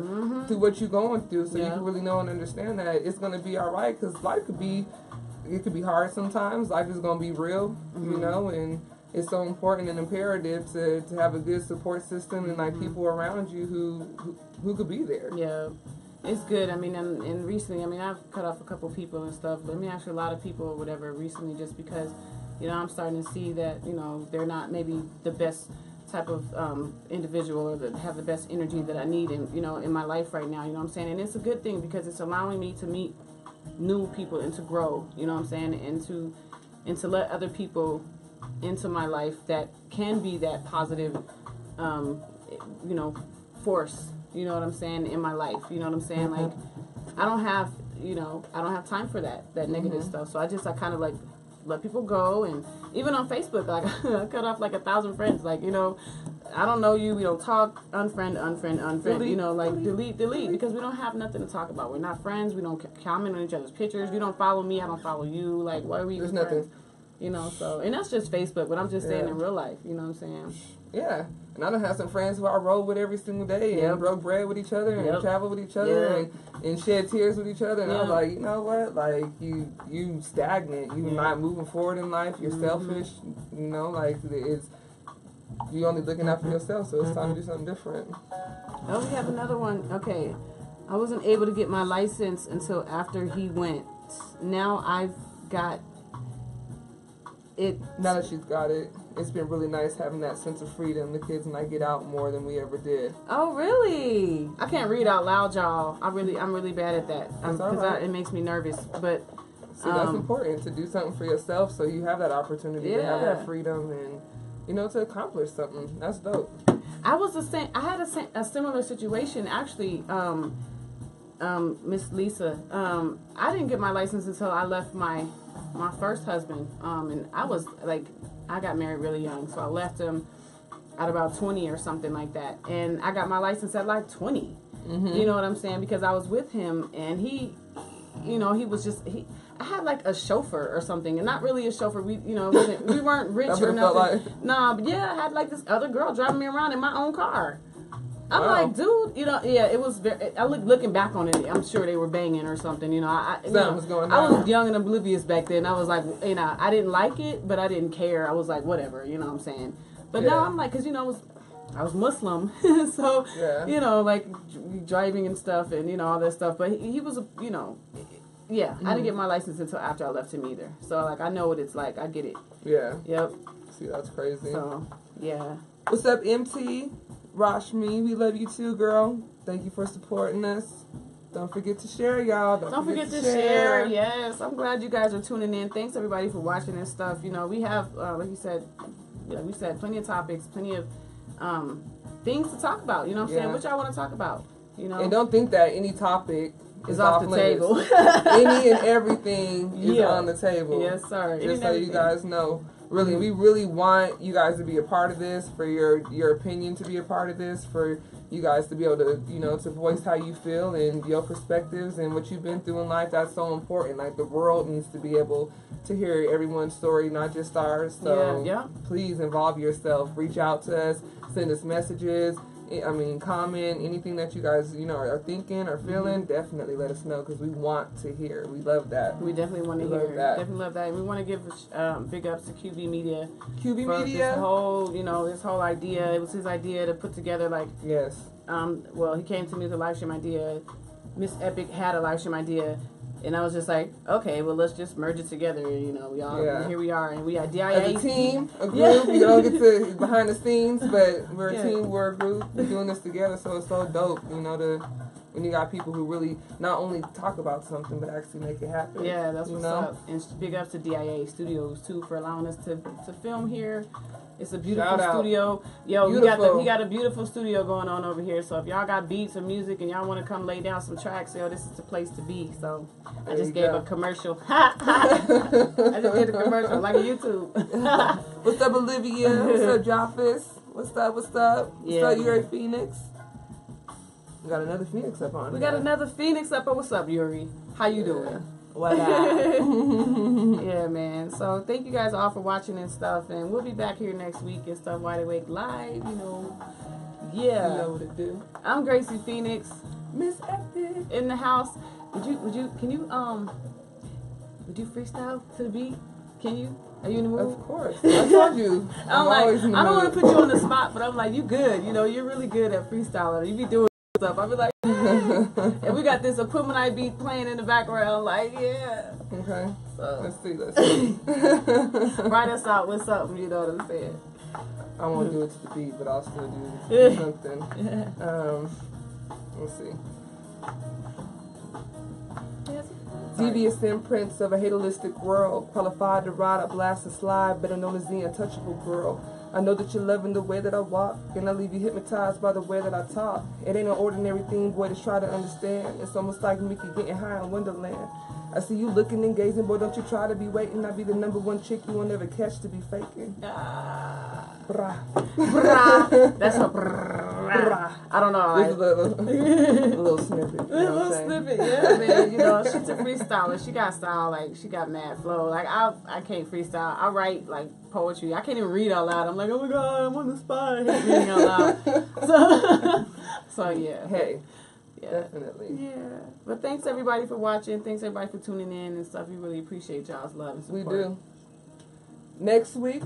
through what you're going through, so you can really know and understand that it's going to be all right, because life could be hard sometimes. Life is going to be real, you know, and it's so important and imperative to have a good support system and, like, people around you who could be there. Yeah, it's good. I mean, and recently, I mean, I've cut off a couple people and stuff, but I mean, actually a lot of people or whatever recently, just because, you know, I'm starting to see that, you know, they're not maybe the best type of individual or that have the best energy that I need in, you know, in my life right now, you know what I'm saying? And it's a good thing because it's allowing me to meet new people and to grow, you know what I'm saying, and to let other people into my life that can be that positive, you know, force, you know what I'm saying, in my life, you know what I'm saying, like, I don't have time for that negative stuff, so I kind of, like, let people go. And even on Facebook, like, I cut off, like, 1,000 friends, like, you know, I don't know you, we don't talk, unfriend, delete, you know, like, delete, because we don't have nothing to talk about. We're not friends, we don't comment on each other's pictures, you don't follow me, I don't follow you, like, why are we even friends? You know, so, and that's just Facebook, but I'm just saying in real life, you know what I'm saying? Yeah, and I done have some friends who I roll with every single day and broke bread with each other and travel with each other and shed tears with each other, and I was like, you know what, like, you stagnant, you're not moving forward in life, you're selfish, you know, like, you're only looking out for yourself, so it's time to do something different. Oh, we have another one. Okay, I wasn't able to get my license until after he went. Now I've got it. Now that she's got it, it's been really nice having that sense of freedom. The kids and I get out more than we ever did. Oh, really? I can't read out loud, y'all. I'm really bad at that because it makes me nervous. But see, that's important, to do something for yourself, so you have that opportunity to have that freedom and, you know, to accomplish something. That's dope. I had a similar situation actually, Miss Lisa. I didn't get my license until I left my first husband, and I was like, I got married really young, so I left him at about 20 or something like that, and I got my license at like 20. You know what I'm saying? Because I was with him, and he, you know, he was just I had like a chauffeur or something, and not really a chauffeur. We, you know, we weren't rich or nothing. Like. Nah, but yeah, I had like this other girl driving me around in my own car. I'm like, dude, you know, it was very. Looking back on it, I'm sure they were banging or something. You know, I was young and oblivious back then. I was like, you know, I didn't like it, but I didn't care. I was like, whatever, you know what I'm saying. But now I'm like, because you know, I was Muslim, so you know, like driving and stuff, and you know all that stuff. But he was, you know. Yeah, I didn't get my license until after I left him either. So, like, I know what it's like. I get it. Yeah. Yep. See, that's crazy. So, yeah. What's up, MT? Rashmi, we love you too, girl. Thank you for supporting us. Don't forget to share, y'all. Don't forget to share. Yes. I'm glad you guys are tuning in. Thanks, everybody, for watching and stuff. You know, we have, like you said, we said plenty of topics, plenty of things to talk about. You know what I'm saying? What y'all want to talk about? You know? And don't think that any topic is off the table. Any and everything is on the table. Yes, sir. Just so you guys know. Really, we really want you guys to be a part of this, for your opinion to be a part of this, for you guys to be able to, you know, to voice how you feel and your perspectives and what you've been through in life. That's so important. Like, the world needs to be able to hear everyone's story, not just ours. So please involve yourself. Reach out to us. Send us messages. I mean, comment anything that you guys, you know, are thinking or feeling. Definitely let us know because we want to hear. We love that. We definitely want to hear. That. Definitely love that. And we want to give big ups to QB Media. QB for Media. This whole, you know, this whole idea. It was his idea to put together like. Yes. Well, he came to me with a live stream idea. Miss Epic had a live stream idea. And I was just like, okay, well, let's just merge it together. You know, here we are, and we are DIA. As a team, a group. We don't get to behind the scenes, but we're a team, we're a group. We're doing this together, so it's so dope, you know, when you got people who really not only talk about something, but actually make it happen. Yeah, that's what's up. And big ups to DIA Studios, too, for allowing us to film here. It's a beautiful studio. Yo, beautiful. We got a beautiful studio going on over here. So if y'all got beats or music and y'all want to come lay down some tracks, yo, this is the place to be. So I just gave a commercial. I just did a commercial like YouTube. What's up, Olivia? What's up, Joffis? What's up? What's up? What's up, Yuri Phoenix? We got another Phoenix up on. We got another Phoenix up. What's up, Yuri? How you doing? What up? Yeah, man. So thank you guys all for watching and stuff, and we'll be back here next week and stuff. Wide Awake Live, you know. Yeah. You know what to do. I'm Gracie Phoenix. Miss Epic in the house. Would you freestyle to the beat? Can you? Are you in the mood? Of course. I told you. I'm like, I don't want to put you on the spot, but I'm like, you good. You know, you're really good at freestyling. You be doing stuff. I be like, and we got this Equipment beat playing in the background. Like, yeah. Okay. So let's see. Write us out with something. You know what I'm saying? I won't do it to the beat, but I'll still do something. Let's see. Devious imprints of a fatalistic world, qualified to ride, a blast and slide, better known as the untouchable girl. I know that you're loving the way that I walk, and I leave you hypnotized by the way that I talk. It ain't an ordinary thing, boy, to try to understand. It's almost like Mickey getting high in Wonderland. I see you looking and gazing, boy, don't you try to be waiting. I'll be the #1 chick you will never catch to be faking. Brah. Brah. That's a brah. I don't know. This is a little snippet. You know a little snippet, yeah, man. You know, she's a freestyler. She got style, like, she got mad flow. Like, I can't freestyle. I write, like, poetry. I can't even read out loud. I'm like, oh my God, I'm on the spot. I hate reading out loud. So yeah. Hey. Yeah. Definitely. Yeah. But thanks everybody for watching. Thanks everybody for tuning in and stuff. We really appreciate y'all's love and support. We do. Next week,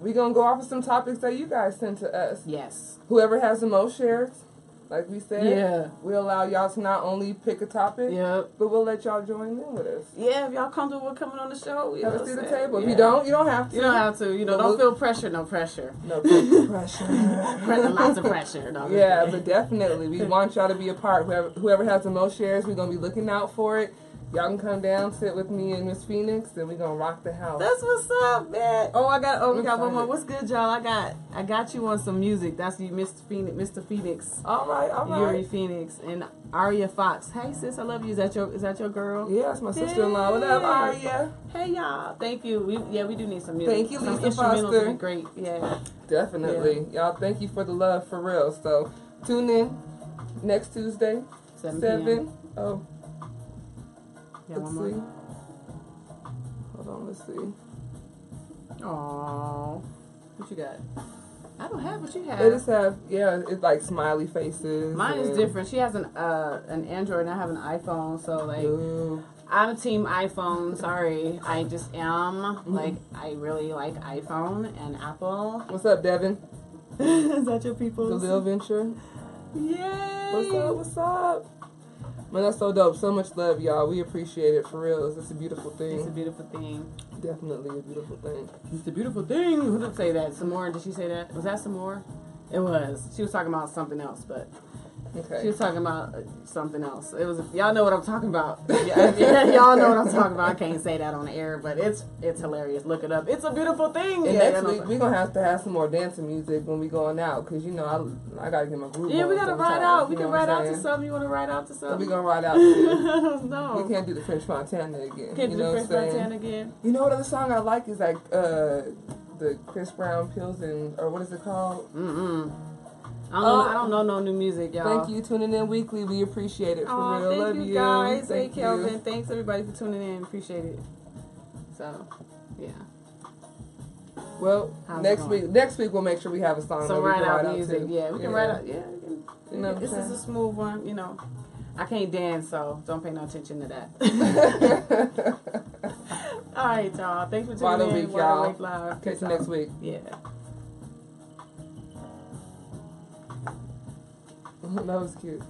we're going to go off of some topics that you guys sent to us. Yes. Whoever has the most shares, like we said, we'll allow y'all to not only pick a topic, but we'll let y'all join in with us. Yeah, if y'all comfortable with coming on the show, have a seat at the table. If you don't, you don't have to. You don't have to. You know, don't feel pressure. No pressure. No pressure. Lots of pressure. No, yeah, but definitely, we want y'all to be a part. Whoever has the most shares, we're going to be looking out for it. Y'all can come down, sit with me and Miss Phoenix, and we're gonna rock the house. That's what's up, man. We got one more. What's good, y'all? I got you on some music. That's you, Mr. Phoenix. All right. Yuri Phoenix and Aria Fox. Hey sis, I love you. Is that your girl? Yeah, it's my sister-in-law. What up, Aria? Hey y'all. Thank you. We do need some music. Thank you, some Lisa instrumentals Foster. would be great. Yeah. Definitely. Yeah. Y'all, thank you for the love, for real. So tune in next Tuesday, 7. Oh. Yeah, let's see. Hold on, let's see. Aww. What you got? I don't have what you have. They just have, it's like smiley faces. Mine is different. She has an Android and I have an iPhone, so like I'm team iPhone. Sorry, I just am. Like, I really like iPhone and Apple. What's up, Devin? Is that your people? The Lil Venture. Yay! What's up? Man, that's so dope. So much love, y'all. We appreciate it, for real. It's a beautiful thing. It's a beautiful thing. Definitely a beautiful thing. It's a beautiful thing. Who did say that? Samora? Did she say that? Was that Samora? It was. She was talking about something else, but she was talking about something else. It was. Y'all know what I'm talking about. Y'all know what I'm talking about. I can't say that on the air, but it's hilarious. Look it up. It's a beautiful thing. And next week we're gonna have to have some more dancing music when we going out, cause you know I gotta get my groove. Yeah, we gotta ride out. We can ride out to something. You wanna ride out to something? We gonna ride out to. No. We can't do the French Montana again. Can't do the French Montana again. You know what other song I like is like the Chris Brown Pills or what is it called? I don't know no new music, y'all. Thank you tuning in weekly. We appreciate it, for real. Thank Love you you guys. Thank hey Kelvin. Thanks everybody for tuning in. Appreciate it. So, yeah. Well, next week we'll make sure we have a song. So write out music. Yeah, we can write out. Yeah, you know this is a smooth one. You know, I can't dance, so don't pay no attention to that. All right, y'all. Thanks for tuning in. Week, y'all. Live. Catch you next week. Yeah. That was cute.